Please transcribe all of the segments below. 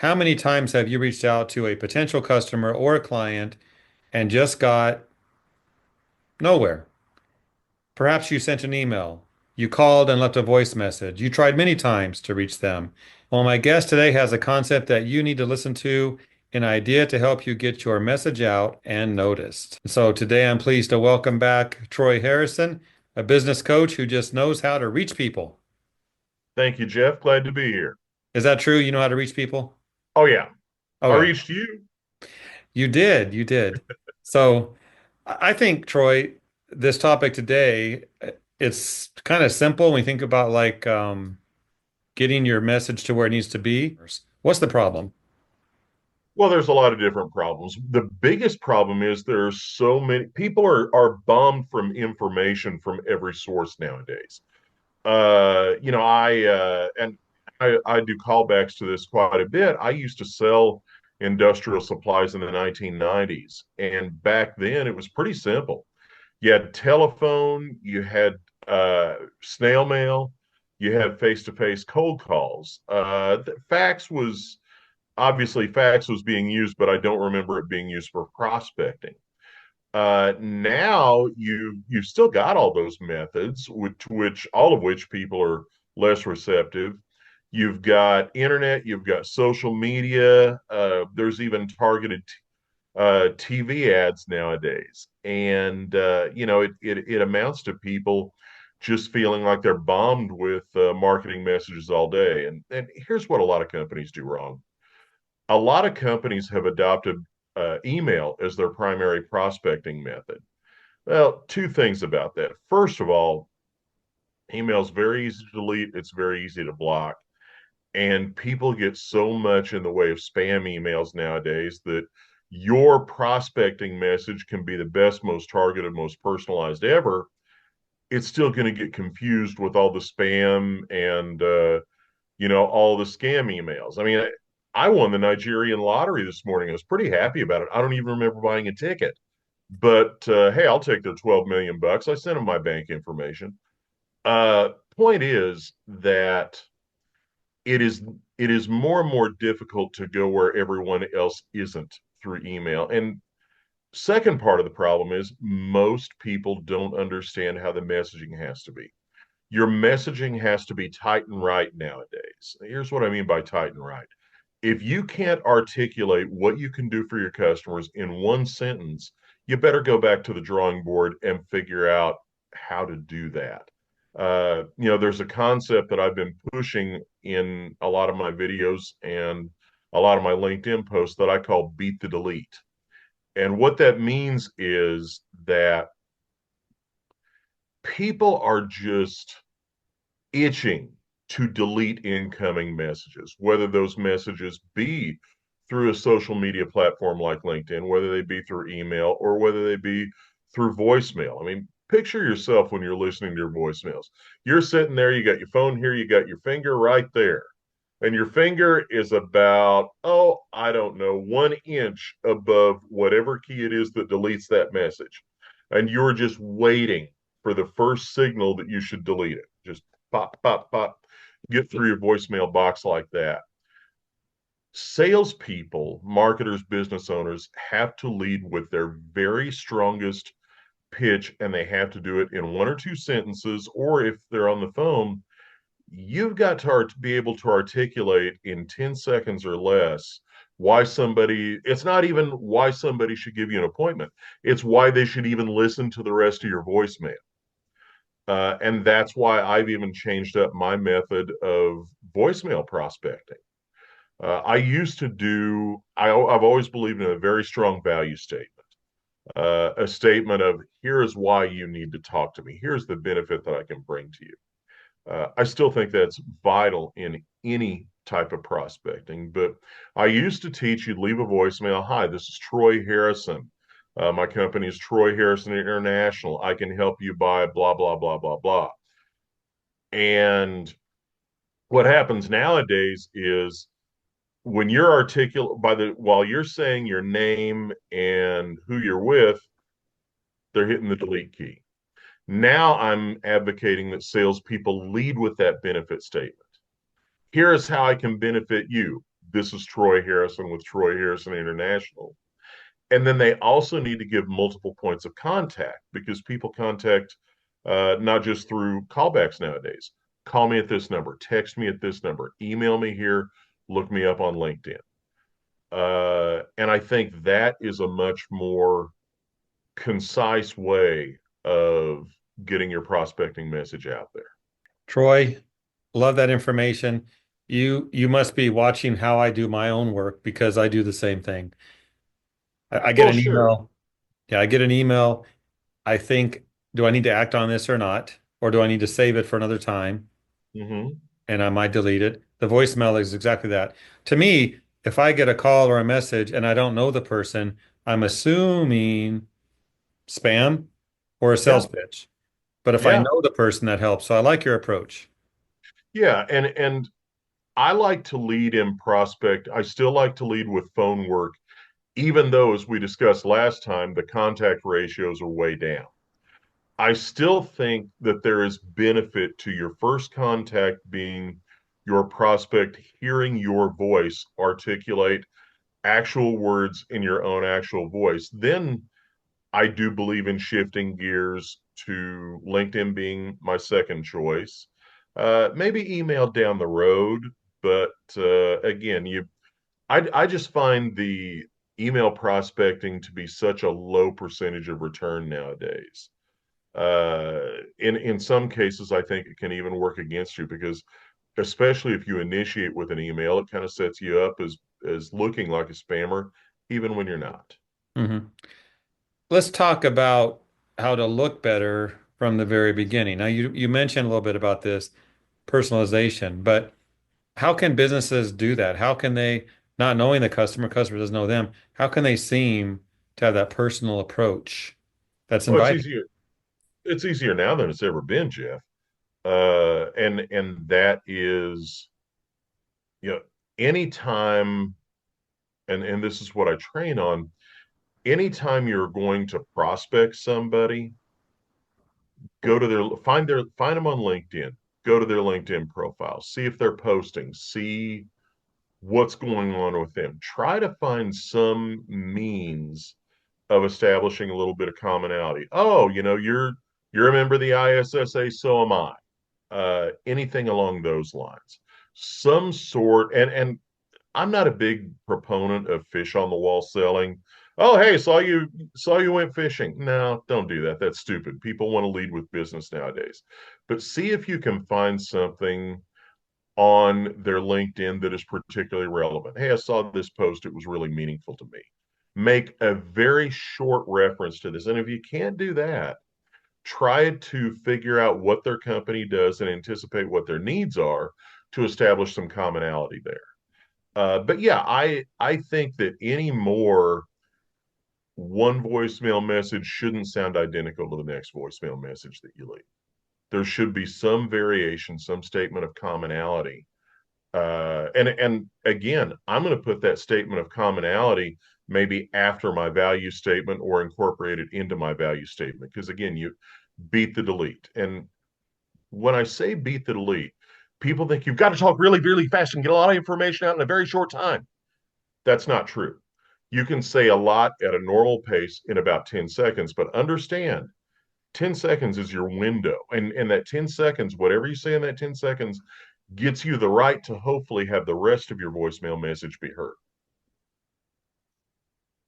How many times have you reached out to a potential customer or a client and just got nowhere? Perhaps you sent an email. You called and left a voice message. You tried many times to reach them. Well, my guest today has a concept that you need to listen to, an idea to help you get your message out and noticed. So today I'm pleased to welcome back Troy Harrison, a business coach who just knows how to reach people. Thank you, Jeff. Glad to be here. Is that true? You know how to reach people? Oh, yeah. I Okay. reached you. You did. You did. So I think, Troy, this topic today, it's kind of simple when we think about getting your message to where it needs to be. What's the problem? Well, there's a lot of different problems. The biggest problem is there's so many people are bombed from information from every source nowadays. I do callbacks to this quite a bit. I used to sell industrial supplies in the 1990s, and back then it was pretty simple. You had telephone, you had snail mail, you had face-to-face cold calls. Fax was being used, but I don't remember it being used for prospecting. Now you've still got all those methods, which all of which people are less receptive. You've got internet, you've got social media. There's even targeted TV ads nowadays, and it amounts to people just feeling like they're bombed with marketing messages all day. And here's what a lot of companies do wrong. A lot of companies have adopted email as their primary prospecting method. Well, two things about that. First of all, email is very easy to delete, it's very easy to block. And people get so much in the way of spam emails nowadays that your prospecting message can be the best, most targeted, most personalized ever. It's still going to get confused with all the spam and all the scam emails. I mean, I won the Nigerian lottery this morning. I was pretty happy about it. I don't even remember buying a ticket, but hey, I'll take their 12 million bucks. I sent them my bank information. Point is that it is it is more and more difficult to go where everyone else isn't through email. And second part of the problem is most people don't understand how the messaging has to be. Your messaging has to be tight and right nowadays. Here's what I mean by tight and right. If you can't articulate what you can do for your customers in one sentence, you better go back to the drawing board and figure out how to do that. There's a concept that I've been pushing in a lot of my videos and a lot of my LinkedIn posts that I call beat the delete. And what that means is that people are just itching to delete incoming messages, whether those messages be through a social media platform like LinkedIn, whether they be through email, or whether they be through voicemail. I mean, picture yourself when you're listening to your voicemails. You're sitting there, you got your phone here, you got your finger right there. And your finger is about, oh, I don't know, 1 inch above whatever key it is that deletes that message. And you're just waiting for the first signal that you should delete it. Just pop, pop, pop, get through your voicemail box like that. Salespeople, marketers, business owners have to lead with their very strongest pitch, and they have to do it in one or two sentences, or if they're on the phone, you've got to be able to articulate in 10 seconds or less why somebody, it's not even why somebody should give you an appointment, it's why they should even listen to the rest of your voicemail. And that's why I've even changed up my method of voicemail prospecting. I've always believed in a very strong value statement, a statement of here is why you need to talk to me. Here's the benefit that I can bring to you. I still think that's vital in any type of prospecting. But I used to teach you'd leave a voicemail. Hi, this is Troy Harrison. My company is Troy Harrison International. I can help you buy blah, blah, blah, blah, blah. And what happens nowadays is when you're articulate while you're saying your name and who you're with, they're hitting the delete key. Now I'm advocating that salespeople lead with that benefit statement. Here's how I can benefit you. this is Troy Harrison with Troy Harrison International. And then they also need to give multiple points of contact because people contact not just through callbacks nowadays. Call me at this number, text me at this number, email me here, look me up on LinkedIn. And I think that is a much more concise way of getting your prospecting message out there. Troy, love that information. You must be watching how I do my own work because I do the same thing. I get Well, an sure. email. Yeah, I get an email. I think, do I need to act on this or not? Or do I need to save it for another time? Hmm. And I might delete it. The voicemail is exactly that. To me, if I get a call or a message and I don't know the person, I'm assuming spam or a Yeah. sales pitch. But if I Yeah. know the person, that helps. So I like your approach. Yeah. And I like to lead in prospect. I still like to lead with phone work, even though, as we discussed last time, the contact ratios are way down. I still think that there is benefit to your first contact being your prospect hearing your voice articulate actual words in your own actual voice. Then I do believe in shifting gears to LinkedIn being my second choice. Maybe email down the road, but again, I just find the email prospecting to be such a low percentage of return nowadays. In some cases, I think it can even work against you because, especially if you initiate with an email, it kind of sets you up as looking like a spammer, even when you're not. Mhm. Let's talk about how to look better from the very beginning. Now, you mentioned a little bit about this personalization, but how can businesses do that? How can they, not knowing the customer doesn't know them, how can they seem to have that personal approach that's Well, it's inviting? easier. It's easier now than it's ever been, Jeff. And that is, you know, anytime, and this is what I train on. Anytime you're going to prospect somebody, go to find them on LinkedIn, go to their LinkedIn profile, see if they're posting, see what's going on with them. Try to find some means of establishing a little bit of commonality. Oh, you're a member of the ISSA, so am I. Anything along those lines. Some sort, and I'm not a big proponent of fish on the wall selling. Oh, hey, saw you went fishing. No, don't do that. That's stupid. People want to lead with business nowadays. But see if you can find something on their LinkedIn that is particularly relevant. Hey, I saw this post. It was really meaningful to me. Make a very short reference to this. And if you can't do that, try to figure out what their company does and anticipate what their needs are to establish some commonality there. But yeah, I think that any more one voicemail message shouldn't sound identical to the next voicemail message that you leave. There should be some variation, some statement of commonality. And again, I'm going to put that statement of commonality maybe after my value statement or incorporate it into my value statement. Because again, you beat the delete. And when I say beat the delete, people think you've got to talk really, really fast and get a lot of information out in a very short time. That's not true. You can say a lot at a normal pace in about 10 seconds, but understand 10 seconds is your window. And that 10 seconds, whatever you say in that 10 seconds, gets you the right to hopefully have the rest of your voicemail message be heard.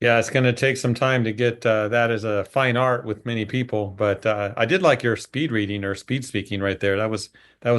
Yeah, it's going to take some time to get that as a fine art with many people, but I did like your speed reading or speed speaking right there. That was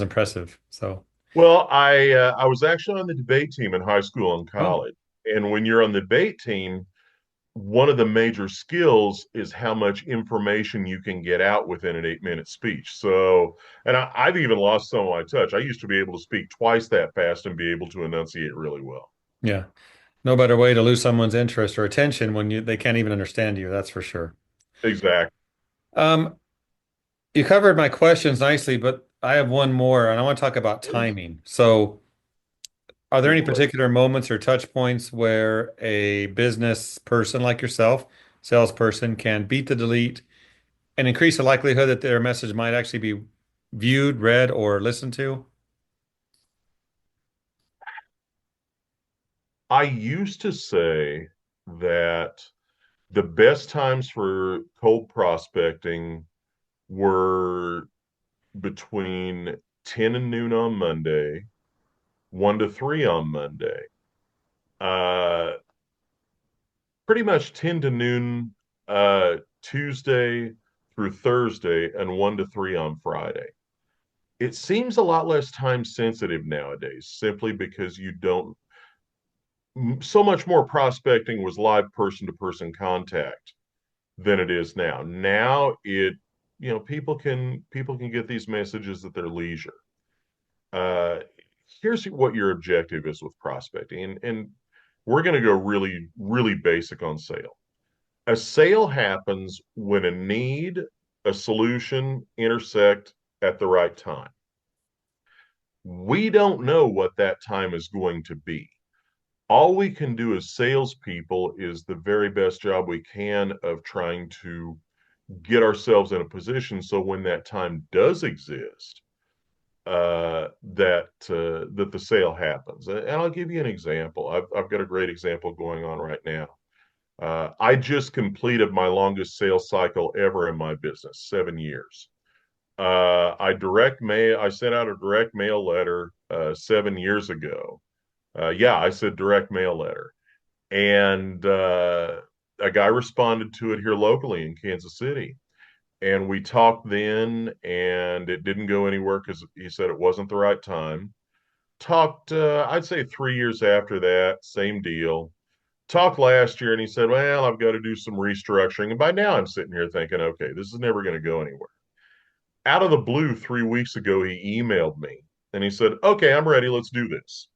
impressive. So, Well, I was actually on the debate team in high school and oh, college. And when you're on the debate team, one of the major skills is how much information you can get out within an 8-minute speech. So, and I've even lost some of my touch. I used to be able to speak twice that fast and be able to enunciate really well. yeah. No better way to lose someone's interest or attention when they can't even understand you, that's for sure. Exactly. Um, you covered my questions nicely, but I have one more, and I want to talk about Please. timing. So, are there any Shoot away. particular moments or touch points where a business person like yourself, salesperson, can beat the delete and increase the likelihood that their message might actually be viewed, read, or listened to? I used to say that the best times for cold prospecting were between 10 and noon on Monday, 1 to 3 on Monday. Uh, Pretty much 10 to noon Tuesday through Thursday, and 1 to 3 on Friday. It seems a lot less time sensitive nowadays, simply because you don't, so much more prospecting was live person to person contact than it is now. Now people can get these messages at their leisure. Uh, Here's what your objective is with prospecting, and we're going to go really, really basic on sale. A sale happens when a need, a solution intersect at the right time. We don't know what that time is going to be. All we can do as salespeople is the very best job we can of trying to get ourselves in a position so when that time does exist, that the sale happens. And I'll give you an example. I've got a great example going on right now. I just completed my longest sales cycle ever in my business, 7 years. I sent out a direct mail letter 7 years ago. Yeah, I said direct mail letter. And a guy responded to it here locally in Kansas City. And we talked then, and it didn't go anywhere because he said it wasn't the right time. Talked, I'd say 3 years after that, same deal. Talked last year, and he said, "Well, I've got to do some restructuring." And by now, I'm sitting here thinking, okay, this is never going to go anywhere. Out of the blue, 3 weeks ago, he emailed me and he said, "Okay, I'm ready. Let's do this."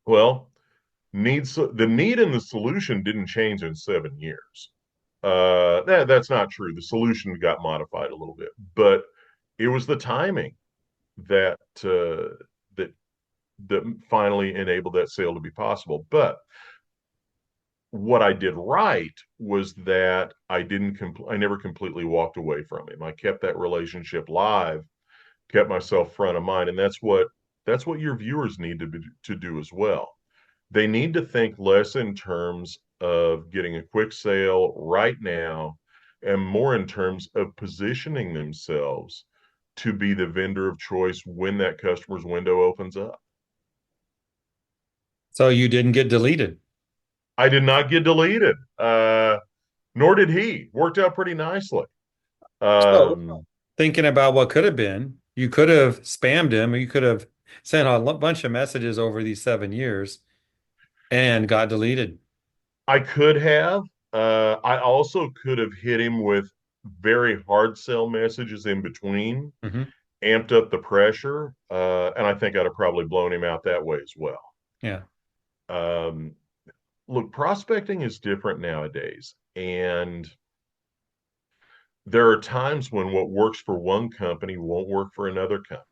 Well, the need and the solution didn't change in 7 years. That's not true. The solution got modified a little bit, but it was the timing that that that finally enabled that sale to be possible. But what I did right was that I never completely walked away from him. I kept that relationship live, kept myself front of mind, and that's what your viewers need to do as well. They need to think less in terms of getting a quick sale right now and more in terms of positioning themselves to be the vendor of choice when that customer's window opens up. So you didn't get deleted. I did not get deleted, nor did he. Worked out pretty nicely. So Um, thinking about what could have been, you could have spammed him, or you could have sent a bunch of messages over these 7 years and got deleted. I could have. I also could have hit him with very hard sell messages in between, Hmm. amped up the pressure, and I think I'd have probably blown him out that way as well. Yeah. Um, Look, prospecting is different nowadays, and there are times when what works for one company won't work for another company.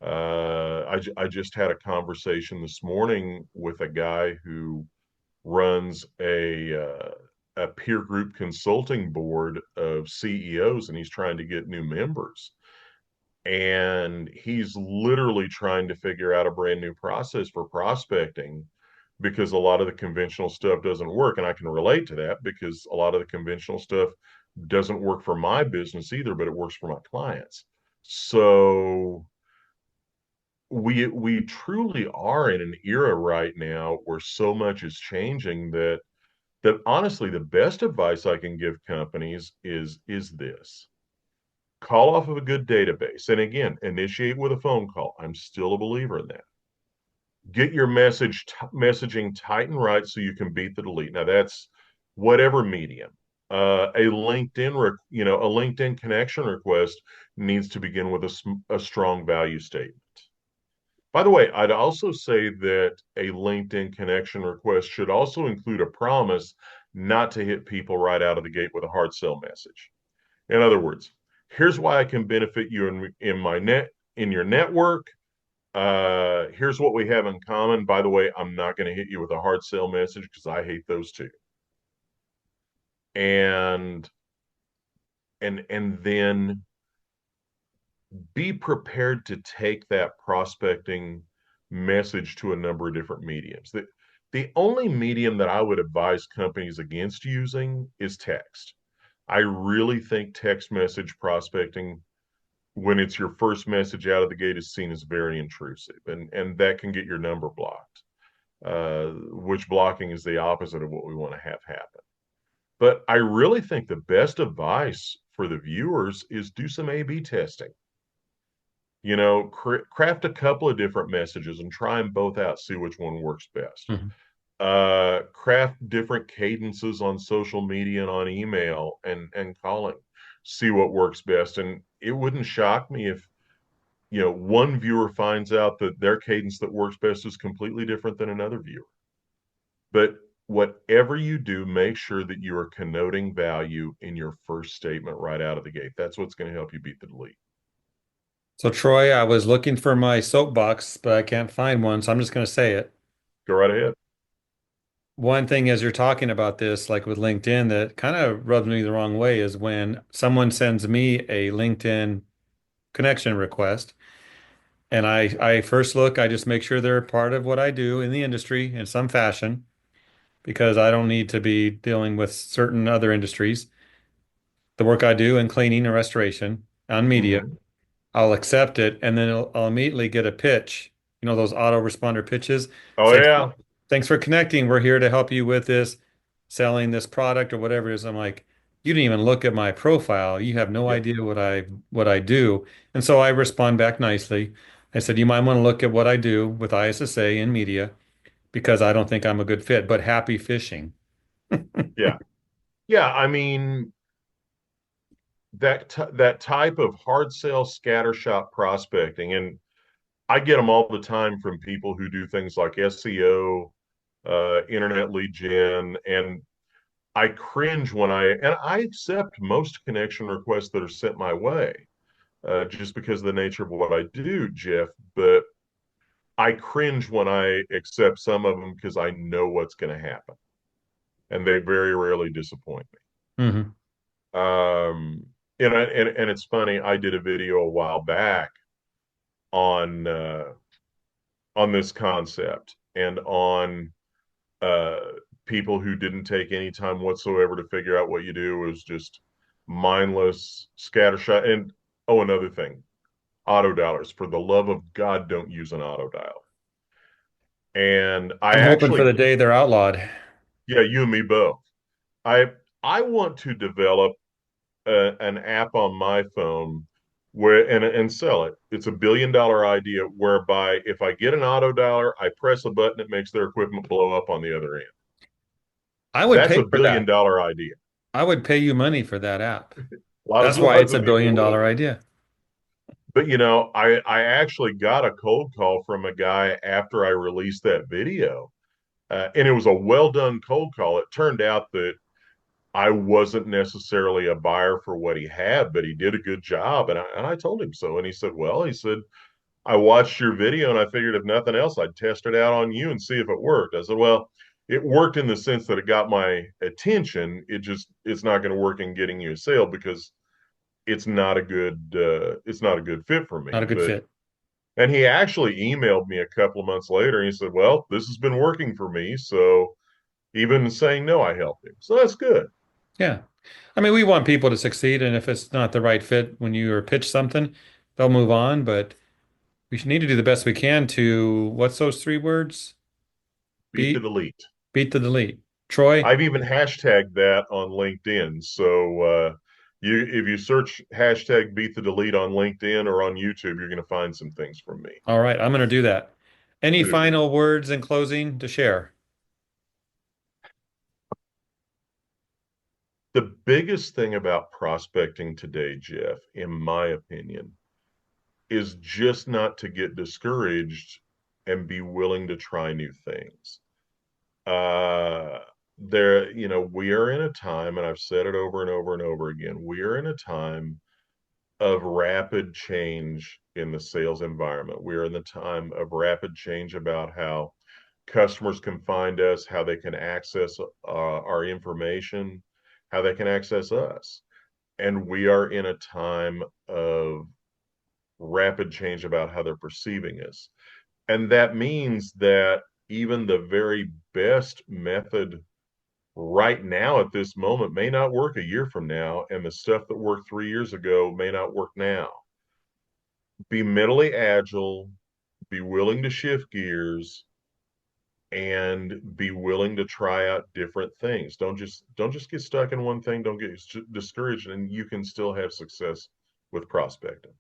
I just had a conversation this morning with a guy who runs a peer group consulting board of CEOs, and he's trying to get new members. And he's literally trying to figure out a brand new process for prospecting because a lot of the conventional stuff doesn't work. And I can relate to that because a lot of the conventional stuff doesn't work for my business either, but it works for my clients. So we truly are in an era right now where so much is changing that honestly the best advice I can give companies is this: call off of a good database, and again, initiate with a phone call. I'm still a believer in that. Get your messaging tight and right so you can beat the delete. Now that's whatever medium. A LinkedIn connection request needs to begin with a strong value statement. By the way, I'd also say that a LinkedIn connection request should also include a promise not to hit people right out of the gate with a hard sell message. In other words, here's why I can benefit you in your network. Here's what we have in common. By the way, I'm not going to hit you with a hard sell message because I hate those too. And and then be prepared to take that prospecting message to a number of different mediums. The only medium that I would advise companies against using is text. I really think text message prospecting, when it's your first message out of the gate, is seen as very intrusive, and that can get your number blocked. Which blocking is the opposite of what we want to have happen. But I really think the best advice for the viewers is do some A/B testing. You know, craft a couple of different messages and try them both out, see which one works best. Mhm. Craft different cadences on social media and on email and calling, see what works best. And it wouldn't shock me if, one viewer finds out that their cadence that works best is completely different than another viewer. But whatever you do, make sure that you are connoting value in your first statement right out of the gate. That's what's going to help you beat the delete. So, Troy, I was looking for my soapbox, but I can't find one, so I'm just going to say it. Go right ahead. One thing as you're talking about this, like with LinkedIn, that kind of rubs me the wrong way is when someone sends me a LinkedIn connection request. And I first look, I just make sure they're part of what I do in the industry in some fashion, because I don't need to be dealing with certain other industries. The work I do in cleaning and restoration on media, Mm-hmm. I'll accept it, and then I'll immediately get a pitch. You know, those autoresponder pitches. Oh Say, yeah. thanks for connecting. We're here to help you with this, selling this product or whatever it is. I'm like, you didn't even look at my profile. You have no Yep. idea what I do. And so I respond back nicely. I said, you might want to look at what I do with ISSA in media because I don't think I'm a good fit, but happy fishing. Yeah. Yeah. I mean, that type of hard sell scattershot prospecting, and I get them all the time from people who do things like SEO, internet lead gen, and I cringe and I accept most connection requests that are sent my way, just because of the nature of what I do, Jeff. But I cringe when I accept some of them because I know what's going to happen, and they very rarely disappoint Hmm. me. And it's funny. I did a video a while back on on this concept and on uh, people who didn't take any time whatsoever to figure out what you do. Was just mindless scattershot. And oh, another thing, auto dialers. For the love of God, don't use an auto dial. And I I'm hoping for actually, the day they're outlawed. yeah, you and me both. I I want to develop an app on my phone where and sell it. It's $1 billion idea whereby if I get an auto dialer, I press a button, it makes their equipment blow up on the other end. I would That's pay a for billion that. dollar idea. I would pay you money for that app. That's why Lots it's a of people billion would. dollar idea. But I actually got a cold call from a guy after I released that video. And it was a well done cold call. It turned out that I wasn't necessarily a buyer for what he had, but he did a good job. And I told him so. And he said, well, he said, I watched your video and I figured if nothing else, I'd test it out on you and see if it worked. I said, well, it worked in the sense that it got my attention. It's not going to work in getting you a sale because it's not a good fit for Not me. a good But fit. and he actually emailed me a couple of months later and he said, well, this has been working for me. So even saying no, I helped him. So that's good. Yeah. I mean, we want people to succeed, and if it's not the right fit when you are pitched something, they'll move on. But we should need to do the best we can to, what's those three words? Beat the Beat, delete. beat the delete. Troy, I've even hashtagged that on LinkedIn. So you if you search hashtag beat the delete on LinkedIn or on YouTube, you're going to find some things from me. all right, I'm going to do that. Any Good. final words in closing to share? The biggest thing about prospecting today, Jeff, in my opinion, is just not to get discouraged and be willing to try new things. Uh, we are in a time, and I've said it over and over and over again, we are in a time of rapid change in the sales environment. We are in the time of rapid change about how customers can find us, how they can access our information, how they can access us. And we are in a time of rapid change about how they're perceiving us. And that means that even the very best method right now at this moment may not work a year from now, and the stuff that worked 3 years ago may not work now. Be mentally agile, be willing to shift gears, and be willing to try out different things. Don't just get stuck in one thing. Don't get discouraged, and you can still have success with prospecting.